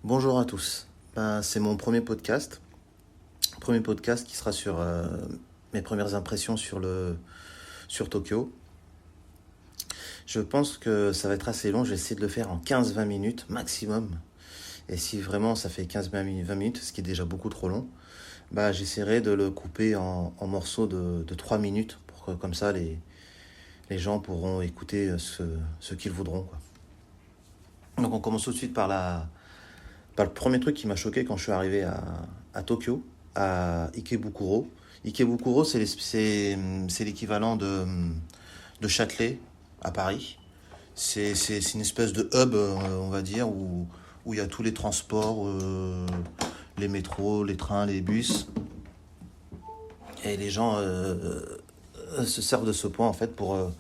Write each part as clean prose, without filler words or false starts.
Bonjour à tous. C'est mon premier podcast qui sera sur mes premières impressions sur Tokyo. Je pense que ça va être assez long, je vais essayer de le faire en 15-20 minutes maximum. Et si vraiment ça fait 15-20 minutes, ce qui est déjà beaucoup trop long, j'essaierai de le couper en morceaux de 3 minutes pour que comme ça les gens pourront écouter ce qu'ils voudront, quoi. Donc on commence tout de suite par le premier truc qui m'a choqué quand je suis arrivé à Tokyo, à Ikebukuro. Ikebukuro, c'est l'équivalent de Châtelet à Paris. C'est une espèce de hub, on va dire, où il y a tous les transports, les métros, les trains, les bus. Et les gens se servent de ce point, en fait, pour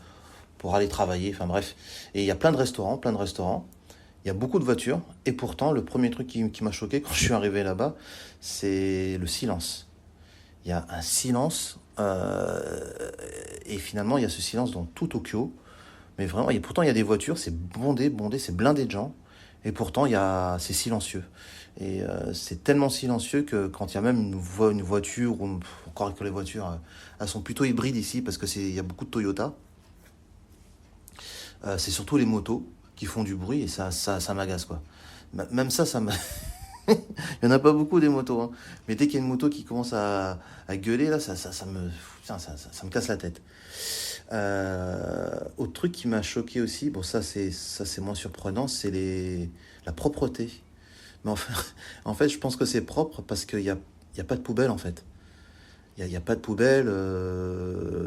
aller travailler. Enfin bref. Et il y a plein de restaurants, plein de restaurants. Il y a beaucoup de voitures, et pourtant, le premier truc qui m'a choqué quand je suis arrivé là-bas, c'est le silence. Il y a un silence, et finalement, il y a ce silence dans tout Tokyo. Mais vraiment, et pourtant, il y a des voitures, c'est bondé, c'est blindé de gens, et pourtant, c'est silencieux. Et c'est tellement silencieux que quand il y a même une voiture, ou encore que les voitures, elles sont plutôt hybrides ici, parce il y a beaucoup de Toyota. C'est surtout les motos qui font du bruit et ça m'agace, quoi. Même ça me... Il n'y en a pas beaucoup des motos, hein. Mais dès qu'il y a une moto qui commence à gueuler, là, putain, ça me casse la tête. Autre truc qui m'a choqué aussi, bon ça c'est moins surprenant, c'est la propreté. Mais en fait, je pense que c'est propre parce qu'il y a pas de poubelle, en fait. Il y a pas de poubelle.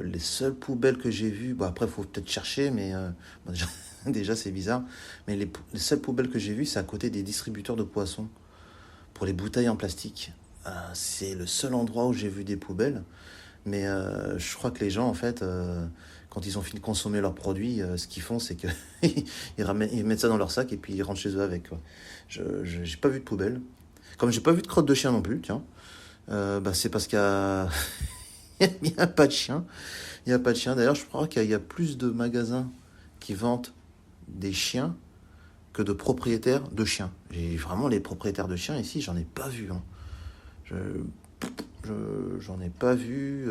Les seules poubelles que j'ai vues, bon après il faut peut-être chercher, mais bon, déjà c'est bizarre. Mais les seules poubelles que j'ai vues, c'est à côté des distributeurs de poissons pour les bouteilles en plastique. C'est le seul endroit où j'ai vu des poubelles. Mais je crois que les gens, en fait, quand ils ont fini de consommer leurs produits, ce qu'ils font, c'est que ils mettent ça dans leur sac et puis ils rentrent chez eux avec, quoi. J'ai pas vu de poubelle. Comme j'ai pas vu de crotte de chien non plus, tiens. C'est parce qu'il y a... il y a pas de chien. Il n'y a pas de chien. D'ailleurs, je crois qu'il y a plus de magasins qui vendent des chiens que de propriétaires de chiens. J'ai vraiment les propriétaires de chiens ici, j'en ai pas vu, hein. Je, j'en ai pas vu.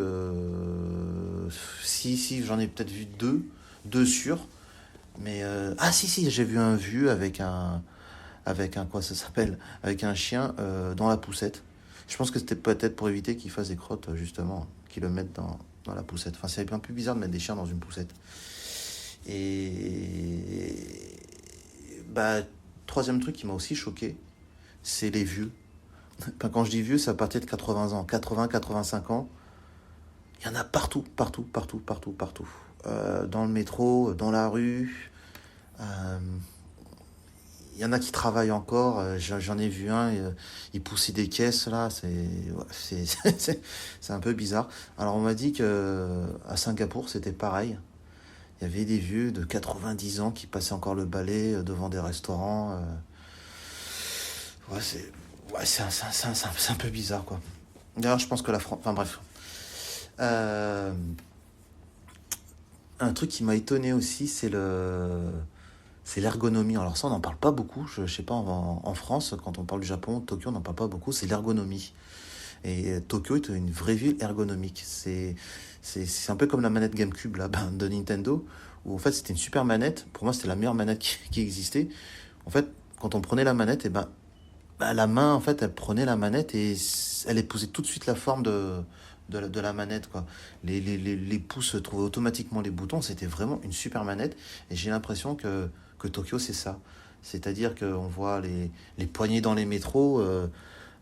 Si, j'en ai peut-être vu deux sûrs. Mais si, j'ai vu un vu avec un quoi ça s'appelle, avec un chien dans la poussette. Je pense que c'était peut-être pour éviter qu'il fasse des crottes, justement, qu'ils le mettent dans la poussette. Enfin, c'est un peu bizarre de mettre des chiens dans une poussette. Et troisième truc qui m'a aussi choqué, c'est les vieux. Enfin, quand je dis vieux, c'est à partir de 80 ans, 80, 85 ans. Il y en a partout, partout, partout, partout, partout. Dans le métro, dans la rue. Euh, Il y en a qui travaillent encore. J'en ai vu un, il poussait des caisses là. C'est un peu bizarre. Alors on m'a dit que à Singapour c'était pareil. Il y avait des vieux de 90 ans qui passaient encore le balai devant des restaurants. Ouais, c'est un peu bizarre, quoi. D'ailleurs, je pense que la France... Enfin bref. Euh, un truc qui m'a étonné aussi, c'est l'ergonomie. Alors ça, on n'en parle pas beaucoup. Je sais pas, en France, quand on parle du Japon, Tokyo, on n'en parle pas beaucoup. C'est l'ergonomie. Et Tokyo est une vraie ville ergonomique. C'est un peu comme la manette GameCube là, de Nintendo, où en fait c'était une super manette. Pour moi, c'était la meilleure manette qui existait. En fait, quand on prenait la manette, la main, en fait, elle prenait la manette et elle épousait tout de suite la forme de la manette, quoi. Les pouces trouvaient automatiquement les boutons. C'était vraiment une super manette. Et j'ai l'impression que Tokyo, c'est ça. C'est-à-dire qu'on voit les poignées dans les métros.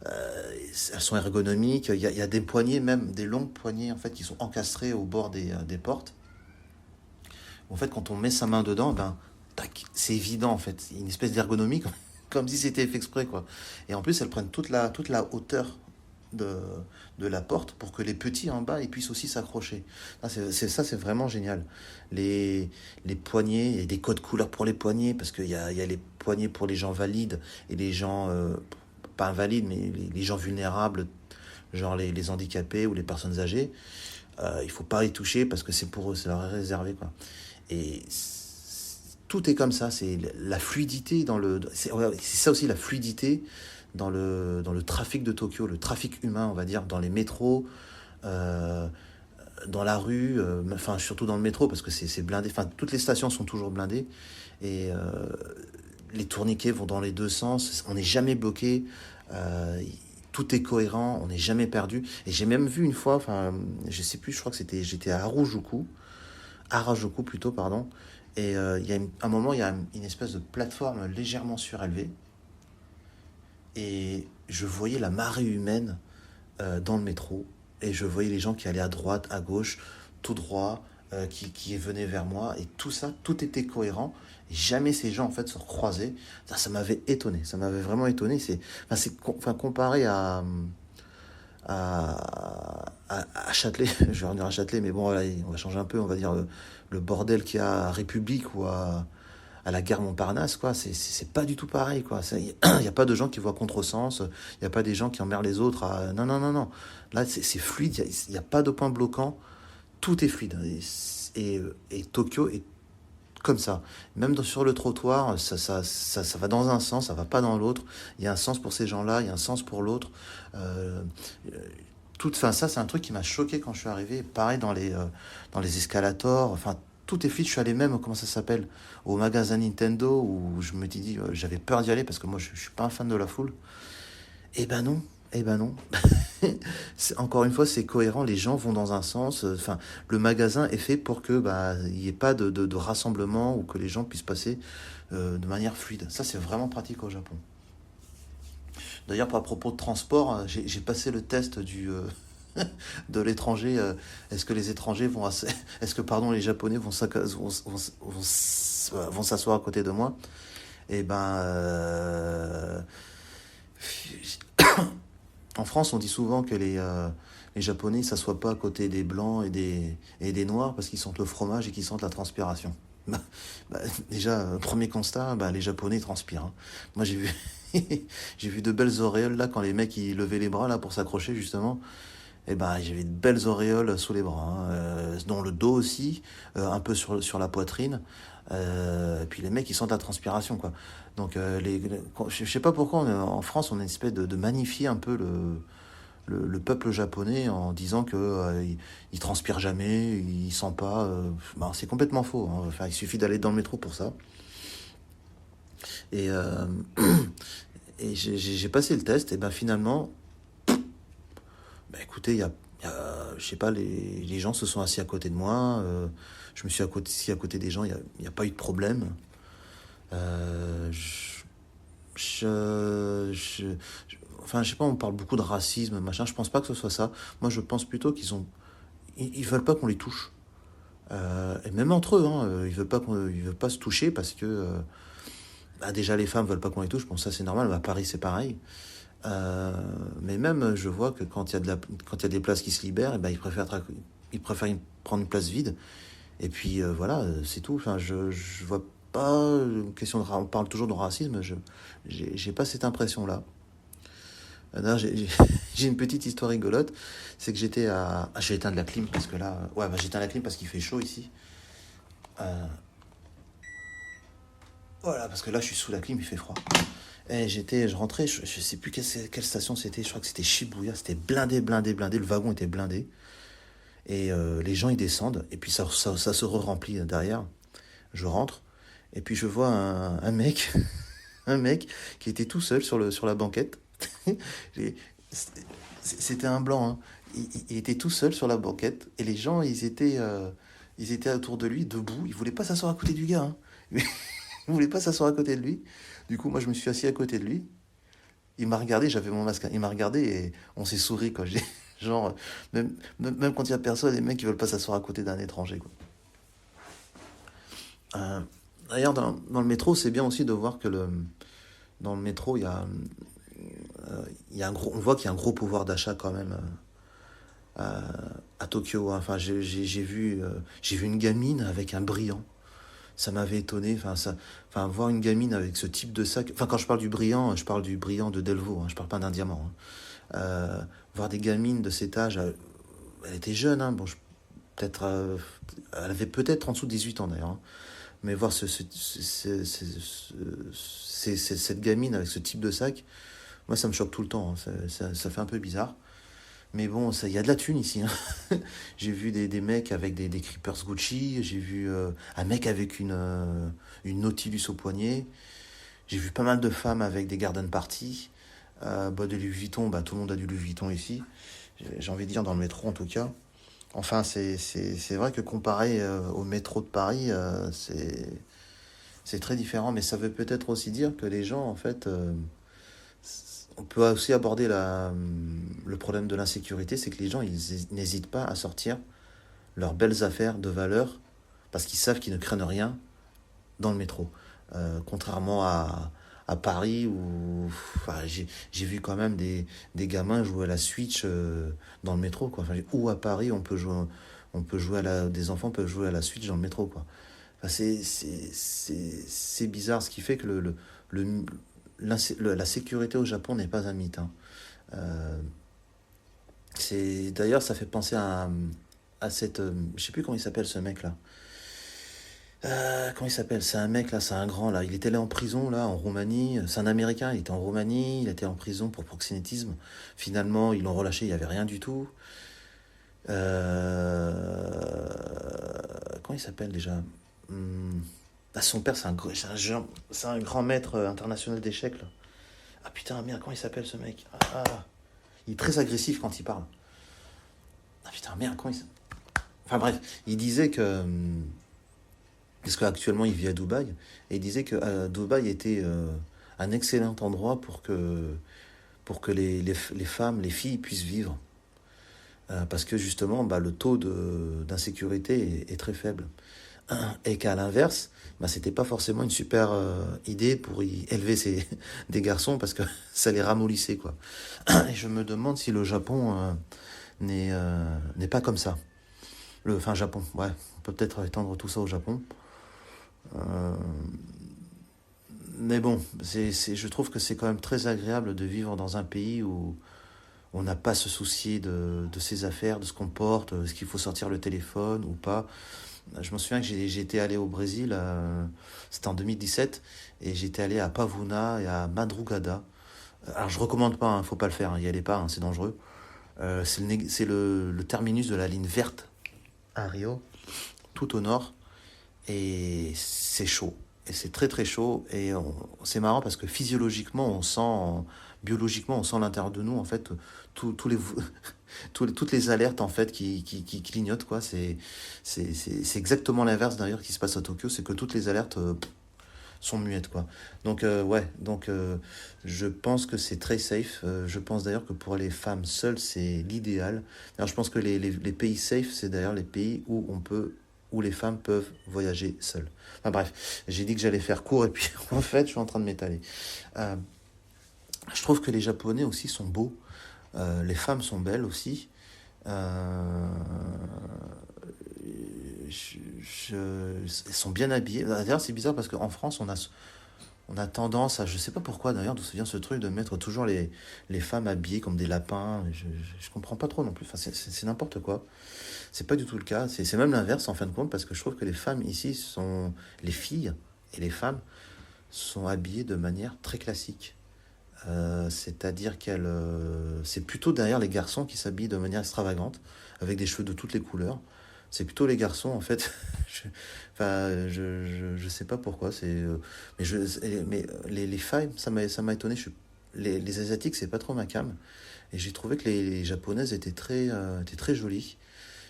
Elles sont ergonomiques. Il y a des poignées, même des longues poignées, en fait, qui sont encastrées au bord des portes. En fait, quand on met sa main dedans, tac, c'est évident, en fait. Il y a une espèce d'ergonomie, comme si c'était fait exprès, quoi. Et en plus, elles prennent toute la hauteur de, de la porte pour que les petits en bas ils puissent aussi s'accrocher. Ça, c'est vraiment génial. Les poignées, il y a des codes couleurs pour les poignées, parce qu'il y a les poignées pour les gens valides et les gens, pas invalides, mais les gens vulnérables, genre les handicapés ou les personnes âgées. Il faut pas y toucher parce que c'est pour eux, c'est leur réservé, quoi. Et tout est comme ça. C'est la fluidité dans le. C'est ça aussi la fluidité dans le trafic de Tokyo, le trafic humain, on va dire, dans les métros, euh, dans la rue, enfin surtout dans le métro parce que c'est blindé. Enfin, toutes les stations sont toujours blindées et les tourniquets vont dans les deux sens. On n'est jamais bloqué. euh, Tout est cohérent, on n'est jamais perdu. Et j'ai même vu une fois, enfin, je sais plus, je crois que j'étais à Harajuku plutôt, pardon. Et il y a un moment, il y a une espèce de plateforme légèrement surélevée. Et je voyais la marée humaine dans le métro. Et je voyais les gens qui allaient à droite, à gauche, tout droit, qui venaient vers moi. Et tout ça, tout était cohérent. Et jamais ces gens, en fait, se recroisaient. Ça m'avait étonné. Ça m'avait vraiment étonné. Enfin, comparé à Châtelet, je vais revenir à Châtelet, mais bon, voilà, on va changer un peu, on va dire le bordel qu'il y a à République ou à la gare Montparnasse, quoi. C'est pas du tout pareil, quoi. Il n'y a pas de gens qui voient contresens, il n'y a pas des gens qui emmerdent les autres. Non, non, non, non. Là, c'est fluide, il n'y a pas de point bloquant, tout est fluide. Et Tokyo est comme ça. Même sur le trottoir, ça va dans un sens, ça va pas dans l'autre. Il y a un sens pour ces gens-là, il y a un sens pour l'autre. Euh, Enfin, ça, c'est un truc qui m'a choqué quand je suis arrivé. Pareil dans les escalators. Enfin, tout est fluide. Je suis allé même, comment ça s'appelle, au magasin Nintendo où je me dis, j'avais peur d'y aller parce que moi, je suis pas un fan de la foule. Eh ben non. Eh ben non. Encore une fois, c'est cohérent. Les gens vont dans un sens. Enfin, le magasin est fait pour que bah il n'y ait pas de rassemblement ou que les gens puissent passer de manière fluide. Ça, c'est vraiment pratique au Japon. D'ailleurs, à propos de transport, j'ai passé le test de l'étranger. Est-ce que les étrangers vont est-ce que pardon les Japonais vont s'asseoir à côté de moi? Et ben en France, on dit souvent que les Japonais ne s'assoient pas à côté des blancs et des noirs parce qu'ils sentent le fromage et qu'ils sentent la transpiration. Bah, déjà, premier constat, bah, les Japonais transpirent, hein. Moi, j'ai vu, j'ai vu de belles auréoles là quand les mecs ils levaient les bras là pour s'accrocher justement. Et ben, j'avais de belles auréoles sous les bras, hein, dans le dos aussi, un peu sur la poitrine. Et puis les mecs, ils sentent la transpiration, quoi. Donc, je sais pas pourquoi, en France, on a une espèce de magnifier un peu le peuple japonais en disant que il transpire jamais, il sent pas. Ben, c'est complètement faux, hein. Enfin, il suffit d'aller dans le métro pour ça. Et, et j'ai passé le test, et ben finalement, bah écoutez, je sais pas, les gens se sont assis à côté de moi, je me suis assis à côté des gens, il y a pas eu de problème. Euh, je, enfin, je sais pas, on parle beaucoup de racisme, machin, je pense pas que ce soit ça. Moi, je pense plutôt ils veulent pas qu'on les touche. Et même entre eux, hein, ils veulent pas se toucher parce que, bah, déjà, les femmes veulent pas qu'on les touche, bon, ça c'est normal, mais à Paris c'est pareil. Euh, mais même, je vois que quand il y a des places qui se libèrent, eh ben, ils préfèrent prendre une place vide. Et puis voilà, c'est tout. Enfin, je vois pas question on parle toujours de racisme. J'ai pas cette impression-là. D'ailleurs, j'ai une petite histoire rigolote. C'est que j'ai éteint de la clim parce que là, ouais, bah, j'ai éteint la clim parce qu'il fait chaud ici. Euh, voilà, parce que là, je suis sous la clim, il fait froid. Et je rentrais, je sais plus quelle station c'était. Je crois que c'était Shibuya. C'était blindé, blindé, blindé. Le wagon était blindé. Et les gens ils descendent et puis ça se re-remplit derrière. Je rentre et puis je vois un mec, un mec qui était tout seul sur la banquette. Les- C'était un blanc, hein. Il était tout seul sur la banquette et les gens ils étaient autour de lui debout. Ils voulaient pas s'asseoir à côté du gars, hein. Ils voulaient pas s'asseoir à côté de lui. Du coup moi je me suis assis à côté de lui. Il m'a regardé, j'avais mon masque, hein. Il m'a regardé et on s'est souri quoi. Genre, même quand il y a personne, les mecs ils veulent pas s'asseoir à côté d'un étranger, quoi. Euh, D'ailleurs, dans le métro, c'est bien aussi de voir que dans le métro, il y a on voit qu'il y a un gros pouvoir d'achat quand même euh, à Tokyo, hein. Enfin, j'ai vu une gamine avec un brillant. Ça m'avait étonné. Enfin, voir une gamine avec ce type de sac. Enfin, quand je parle du brillant, je parle du brillant de Delvaux, hein, je parle pas d'un diamant, hein. Voir des gamines de cet âge, elle était jeune, hein, bon, peut-être, elle avait peut-être en dessous de 18 ans d'ailleurs, hein. Mais voir cette gamine avec ce type de sac, moi ça me choque tout le temps, hein. Ça fait un peu bizarre. Mais bon, il y a de la thune ici, hein. J'ai vu des mecs avec des Creepers Gucci, j'ai vu un mec avec une Nautilus au poignet, j'ai vu pas mal de femmes avec des garden party, des Louis Vuitton, tout le monde a du Louis Vuitton ici, j'ai envie de dire dans le métro en tout cas. Enfin, c'est vrai que comparé au métro de Paris, c'est très différent, mais ça veut peut-être aussi dire que les gens, en fait, on peut aussi aborder le problème de l'insécurité, c'est que les gens, ils n'hésitent pas à sortir leurs belles affaires de valeur parce qu'ils savent qu'ils ne craignent rien dans le métro. Contrairement à Paris où enfin, j'ai vu quand même des gamins jouer à la Switch dans le métro, quoi. Enfin, ou à Paris, des enfants peuvent jouer à la Switch dans le métro, quoi. Enfin, c'est bizarre, ce qui fait que le- la sécurité au Japon n'est pas un mythe, hein. Euh, D'ailleurs, ça fait penser à cette... je sais plus comment il s'appelle ce mec là. Comment il s'appelle? C'est un mec là, c'est un grand là. Il était allé en prison là, en Roumanie. C'est un Américain, il était en Roumanie, il était en prison pour proxénétisme. Finalement, ils l'ont relâché, il n'y avait rien du tout. Euh... Comment il s'appelle déjà? Hum, son père, c'est un grand maître international d'échecs là. Ah putain, merde, comment il s'appelle ce mec? Il est très agressif quand il parle. Ah putain, merde, comment il s'appelle? Enfin bref, il disait que parce qu'actuellement il vit à Dubaï, et il disait que Dubaï était un excellent endroit pour que les femmes, les filles puissent vivre. Parce que justement, le taux d'insécurité est très faible. Et qu'à l'inverse, c'était pas forcément une super idée pour y élever des garçons parce que ça les ramollissait, quoi. Et je me demande si le Japon n'est pas comme ça. Enfin, Japon, ouais, on peut peut-être étendre tout ça au Japon. Euh, mais bon, je trouve que c'est quand même très agréable de vivre dans un pays où on n'a pas à se soucier de ses affaires, de ce qu'on porte, est-ce qu'il faut sortir le téléphone ou pas. Je me souviens que j'ai été allé au Brésil, c'était en 2017, et j'étais allé à Pavuna et à Madrugada. Alors je recommande pas, hein, faut pas le faire, hein, y allez pas, hein, c'est dangereux. C'est le terminus de la ligne verte à Rio, tout au nord. Et c'est chaud. Et c'est très très chaud. Et c'est marrant parce que physiologiquement, biologiquement, on sent à l'intérieur de nous, en fait, tous les, toutes les alertes, en fait, qui clignotent, quoi. C'est exactement l'inverse, d'ailleurs, qui se passe à Tokyo. C'est que toutes les alertes sont muettes, quoi. Donc, ouais. Donc, je pense que c'est très safe. Je pense d'ailleurs que pour les femmes seules, c'est l'idéal. Alors, je pense que les pays safe, c'est d'ailleurs les pays où les femmes peuvent voyager seules. Enfin bref, j'ai dit que j'allais faire court et puis en fait, je suis en train de m'étaler. Euh, je trouve que les Japonais aussi sont beaux. Les femmes sont belles aussi. Euh, elles sont bien habillées. D'ailleurs, c'est bizarre parce qu'en France, on a tendance à, je sais pas pourquoi d'ailleurs, d'où se vient ce truc de mettre toujours les femmes habillées comme des lapins. Je comprends pas trop non plus. Enfin, c'est n'importe quoi. C'est pas du tout le cas. C'est même l'inverse en fin de compte parce que je trouve que les femmes ici les filles et les femmes sont habillées de manière très classique. C'est-à-dire c'est plutôt derrière les garçons qui s'habillent de manière extravagante, avec des cheveux de toutes les couleurs. C'est plutôt les garçons en fait. Enfin, je sais pas pourquoi. Mais les femmes, ça m'a étonné. Les asiatiques, c'est pas trop ma came. Et j'ai trouvé que les japonaises étaient très jolies.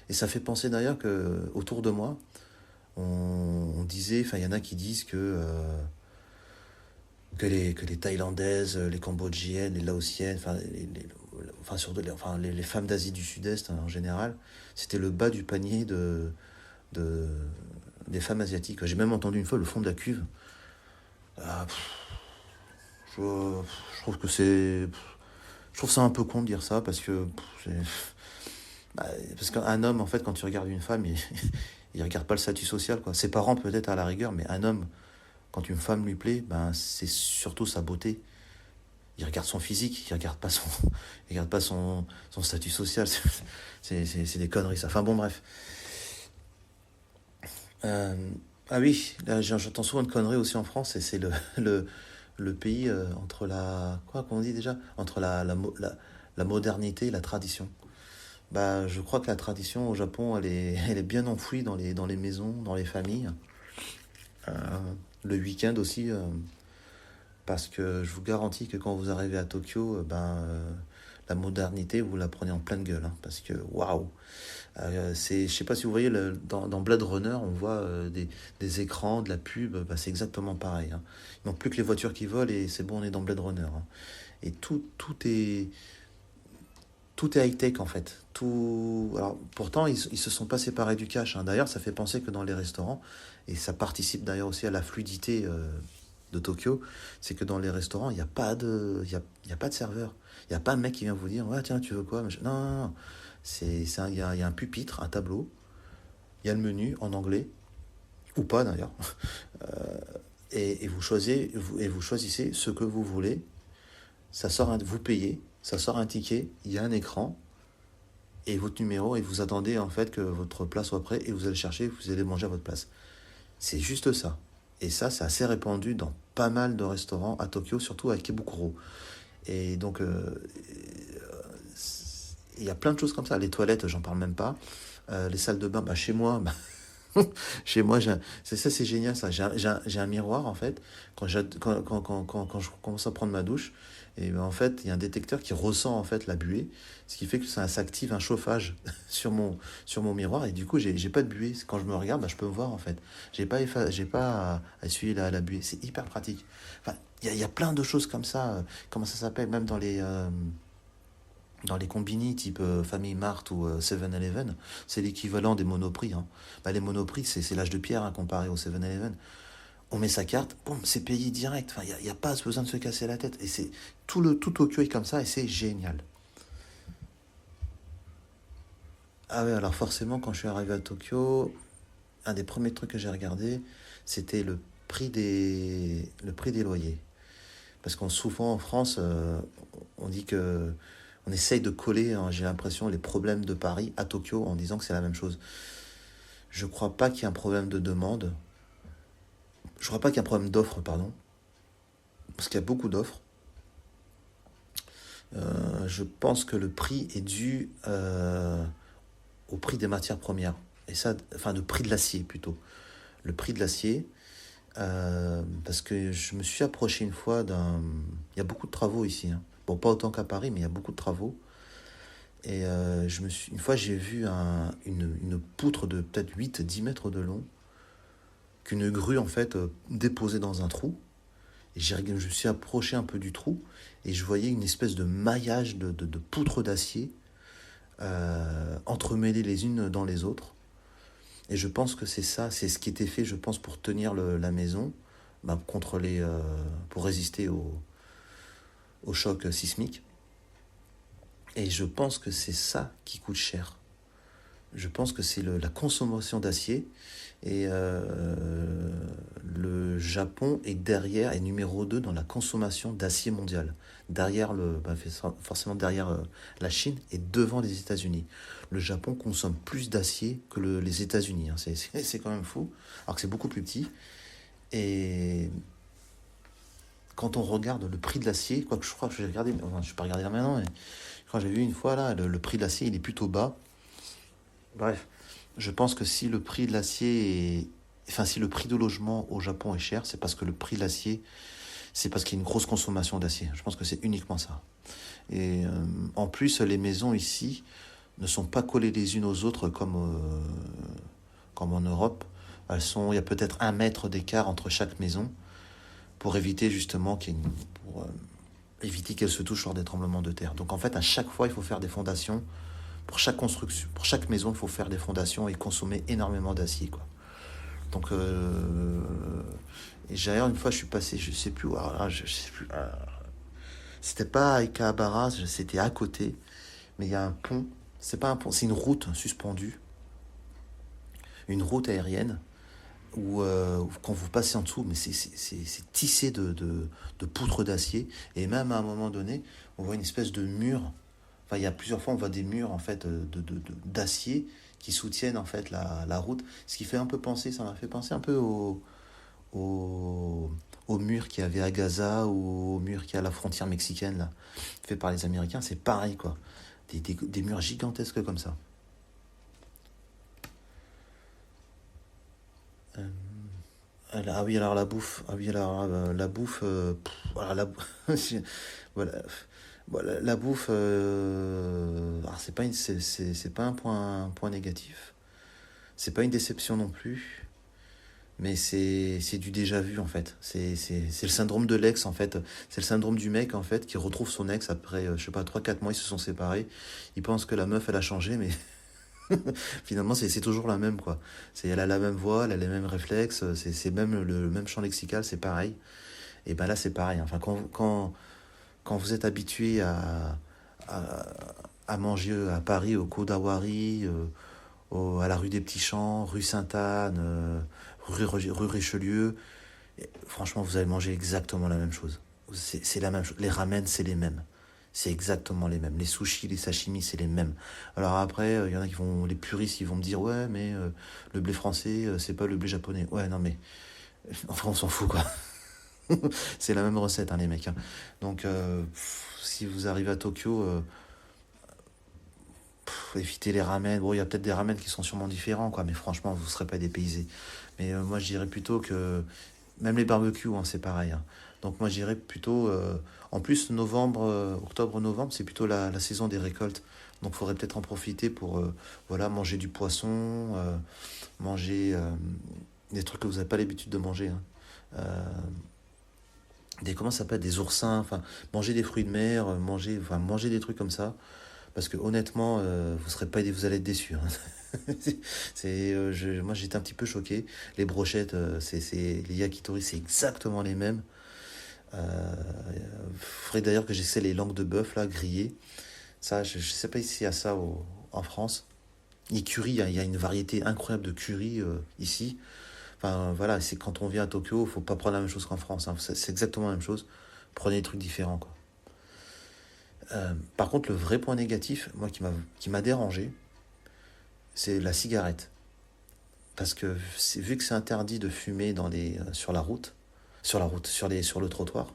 Et ça fait penser d'ailleurs que autour de moi, on disait, enfin il y en a qui disent que les Thaïlandaises, les Cambodgiennes, les Laotiennes, enfin surtout les femmes d'Asie du Sud-Est, hein, en général, c'était le bas du panier de, des femmes asiatiques. J'ai même entendu une fois le fond de la cuve. Ah, je trouve que je trouve ça un peu con de dire ça parce que parce qu'un homme, en fait, quand tu regardes une femme, il regarde pas le statut social, quoi. Ses parents, peut-être, à la rigueur, mais un homme, quand une femme lui plaît, c'est surtout sa beauté. Il regarde son physique, il regarde pas son statut social. C'est des conneries, ça. Enfin, bon, bref. Euh, Ah oui, là, j'entends souvent une connerie aussi en France, et c'est le, le pays entre la... Quoi qu'on dit déjà? Entre la modernité et la tradition. Bah, je crois que la tradition au Japon, elle est bien enfouie dans les maisons, dans les familles. Euh, le week-end aussi, parce que je vous garantis que quand vous arrivez à Tokyo, la modernité, vous la prenez en pleine gueule, hein, parce que waouh! Je sais pas si vous voyez, dans Blade Runner, on voit des écrans, de la pub, bah, c'est exactement pareil, hein. Il manque plus que les voitures qui volent et c'est bon, on est dans Blade Runner, hein. Et tout est high-tech en fait. Tout... Alors, pourtant, ils se sont pas séparés du cash, hein. D'ailleurs, ça fait penser que dans les restaurants, et ça participe d'ailleurs aussi à la fluidité de Tokyo, c'est que dans les restaurants, il y a pas de serveur. Il n'y a pas un mec qui vient vous dire, ouais, tiens, tu veux quoi? Non, non, non. Il y a un pupitre, un tableau, il y a le menu en anglais, ou pas d'ailleurs, et vous choisissez ce que vous voulez. Vous payez, ça sort un ticket, il y a un écran, et votre numéro, et vous attendez en fait que votre plat soit prêt, et vous allez chercher, vous allez manger à votre place. C'est juste ça. Et ça, c'est assez répandu dans pas mal de restaurants à Tokyo, surtout à Kebukuro. Et donc, il y a plein de choses comme ça. Les toilettes, j'en parle même pas. Les salles de bain, bah, chez moi, chez moi, c'est génial ça. J'ai un miroir en fait. Quand je commence à prendre ma douche, et ben, en fait, il y a un détecteur qui ressent en fait la buée, ce qui fait que ça s'active un chauffage sur mon miroir, et du coup, j'ai pas de buée. Quand je me regarde, bah, je peux me voir en fait. J'ai pas à essuyer la buée. C'est hyper pratique. Enfin, il y a plein de choses comme ça. Comment ça s'appelle? Même dans les combini type Family Mart ou 7-Eleven, c'est l'équivalent des Monoprix, hein. Bah, les Monoprix, c'est l'âge de pierre, hein, comparé au 7-Eleven. On met sa carte, boum, c'est payé direct. Enfin, y a pas besoin de se casser la tête. Et c'est tout Tokyo est comme ça, et c'est génial. Ah ouais, alors forcément, quand je suis arrivé à Tokyo, un des premiers trucs que j'ai regardé, c'était le prix des loyers. Parce qu'on souvent en France, on dit que on essaye de coller, hein, j'ai l'impression, les problèmes de Paris à Tokyo en disant que c'est la même chose. Je crois pas qu'il y ait un problème de demande. Je crois pas qu'il y ait un problème d'offre, pardon. Parce qu'il y a beaucoup d'offres. Je pense que le prix est dû au prix des matières premières. Et ça, enfin, le prix de l'acier plutôt. Le prix de l'acier. Parce que je me suis approché une fois d'un. Il y a beaucoup de travaux ici, hein. Bon, pas autant qu'à Paris, mais il y a beaucoup de travaux. Et une fois, j'ai vu une poutre de peut-être 8 10 mètres de long, qu'une grue, en fait, déposée dans un trou. Et je me suis approché un peu du trou, et je voyais une espèce de maillage de poutres d'acier entremêlées les unes dans les autres. Et je pense que c'est ça, c'est ce qui était fait, je pense, pour tenir la maison, bah, pour résister au choc sismique. Et je pense que c'est ça qui coûte cher. Je pense que c'est la consommation d'acier. Et le Japon est numéro 2 dans la consommation d'acier mondial. Forcément derrière la Chine et devant les États-Unis. Le Japon consomme plus d'acier que les États-Unis, hein. C'est quand même fou. Alors que c'est beaucoup plus petit. Et quand on regarde le prix de l'acier, quoi que je crois que j'ai regardé, enfin, je ne vais pas regarder là maintenant, mais quand j'ai vu une fois là, le prix de l'acier il est plutôt bas. Bref, je pense que si le prix de l'acier est... Enfin, si le prix de logement au Japon est cher, c'est parce que le prix de l'acier, c'est parce qu'il y a une grosse consommation d'acier. Je pense que c'est uniquement ça. Et en plus, les maisons ici ne sont pas collées les unes aux autres comme en Europe. Il y a peut-être 1 mètre d'écart entre chaque maison pour éviter justement pour éviter qu'elles se touchent lors des tremblements de terre. Donc en fait, à chaque fois, il faut faire des fondations. Pour chaque construction, pour chaque maison, il faut faire des fondations et consommer énormément d'acier, quoi. Donc, et d'ailleurs, une fois, je suis passé, je sais plus où, alors là, je sais plus. C'était pas à Ikahabara, c'était à côté, mais il y a un pont. C'est pas un pont, c'est une route suspendue, une route aérienne où quand vous passez en dessous, mais c'est tissé de poutres d'acier, et même à un moment donné, on voit une espèce de mur. Enfin, il y a plusieurs fois, on voit des murs en fait d'acier qui soutiennent en fait la route. Ce qui fait un peu penser, ça m'a fait penser un peu au, au mur qu'il y avait à Gaza ou au mur qu'il y a à la frontière mexicaine, là, fait par les Américains. C'est pareil, quoi. Des murs gigantesques comme ça. Euh, ah oui, alors la bouffe. Ah oui, alors la bouffe. Alors la, voilà, voilà, la bouffe. Alors c'est pas un point négatif. C'est pas une déception non plus. Mais c'est du déjà vu en fait. C'est le syndrome de l'ex en fait. C'est le syndrome du mec en fait qui retrouve son ex après, je sais pas, 3 4 mois, ils se sont séparés. Il pense que la meuf elle a changé, mais finalement c'est toujours la même quoi. Elle a la même voix, elle a les mêmes réflexes, c'est même le même champ lexical, c'est pareil. Et ben là c'est pareil. Enfin, quand vous êtes habitué à, à manger à Paris, au Kodawari, à la rue des Petits Champs, rue Sainte-Anne, rue Richelieu, et franchement, vous allez manger exactement la même chose. C'est la même chose. Les ramen, c'est les mêmes. C'est exactement les mêmes. Les sushis, les sashimi, c'est les mêmes. Alors après, il y en a qui vont, les puristes, ils vont me dire, ouais, mais le blé français, c'est pas le blé japonais. Ouais, non, mais enfin, on s'en fout, quoi. C'est la même recette, hein, les mecs, hein. Donc, si vous arrivez à Tokyo, évitez les ramen. Bon, il y a peut-être des ramen qui sont sûrement différents, quoi, mais franchement, vous ne serez pas dépaysés. Mais moi, je dirais plutôt que même les barbecues, hein, c'est pareil, hein. Donc moi, je dirais plutôt, en plus, novembre, octobre-novembre, c'est plutôt la saison des récoltes. Donc il faudrait peut-être en profiter pour voilà, manger du poisson, manger des trucs que vous n'avez pas l'habitude de manger, hein. Euh, comment ça s'appelle, des oursins, enfin, manger des fruits de mer, manger des trucs comme ça. Parce que honnêtement, vous serez pas, vous allez être déçus, hein. Moi j'étais un petit peu choqué. Les brochettes, les yakitori, c'est exactement les mêmes. Il faudrait d'ailleurs que j'essaie les langues de bœuf là, grillées. Ça, je sais pas ici à ça en France. Les curry, il y a une variété incroyable de curry ici. Enfin voilà, c'est quand on vient à Tokyo, faut pas prendre la même chose qu'en France, hein. C'est exactement la même chose. Prenez des trucs différents, quoi. Par contre, le vrai point négatif, moi qui m'a dérangé, c'est la cigarette. Parce que vu que c'est interdit de fumer sur le trottoir,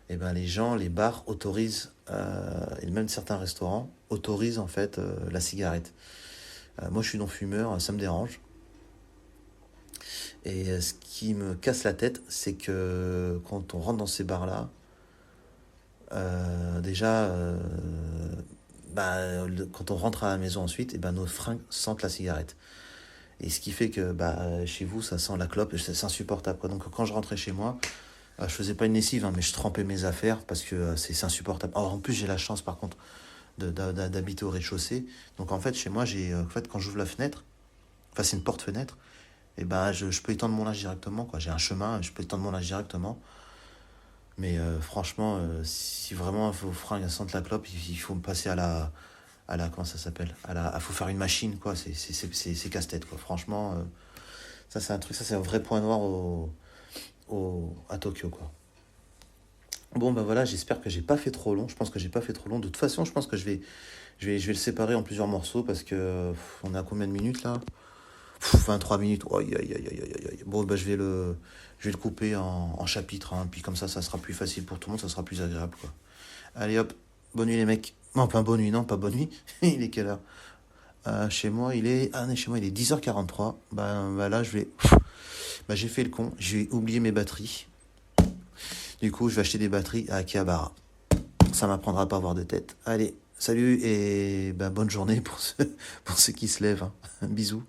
et ben les gens, les bars autorisent, et même certains restaurants autorisent en fait la cigarette. Moi, je suis non fumeur, ça me dérange. Et ce qui me casse la tête, c'est que quand on rentre dans ces bars-là, déjà, quand on rentre à la maison ensuite, et ben nos fringues sentent la cigarette. Et ce qui fait que chez vous, ça sent la clope, c'est insupportable, quoi. Donc quand je rentrais chez moi, je faisais pas une lessive, hein, mais je trempais mes affaires parce que c'est insupportable. Alors en plus, j'ai la chance par contre d'habiter au rez-de-chaussée. Donc en fait, chez moi, en fait, quand j'ouvre la fenêtre, enfin c'est une porte-fenêtre, et ben je peux étendre mon linge directement, quoi. J'ai un chemin, je peux étendre mon linge directement. Mais franchement, si vraiment vos fringues sentent la clope, il faut me passer comment ça s'appelle, faut faire une machine, quoi. C'est casse-tête, quoi. Franchement, ça c'est un truc, ça c'est un vrai point noir à Tokyo, quoi. Bon, bah voilà, j'espère que j'ai pas fait trop long. Je pense que j'ai pas fait trop long. De toute façon, je pense que je vais le séparer en plusieurs morceaux parce que on est à combien de minutes là? 23 minutes. Aïe, aïe, aïe, aïe, aïe, aïe. Bon, bah je vais le couper en chapitres, hein, puis comme ça sera plus facile pour tout le monde, ça sera plus agréable, quoi. Allez hop, bonne nuit les mecs. Non, pas bonne nuit, non, pas bonne nuit. Il est quelle heure? Chez moi, chez moi, il est 10h43. Là, j'ai fait le con. J'ai oublié mes batteries. Du coup, je vais acheter des batteries à Akihabara. Ça m'apprendra à pas avoir de tête. Allez, salut et bonne journée pour ceux qui se lèvent, hein. Bisous.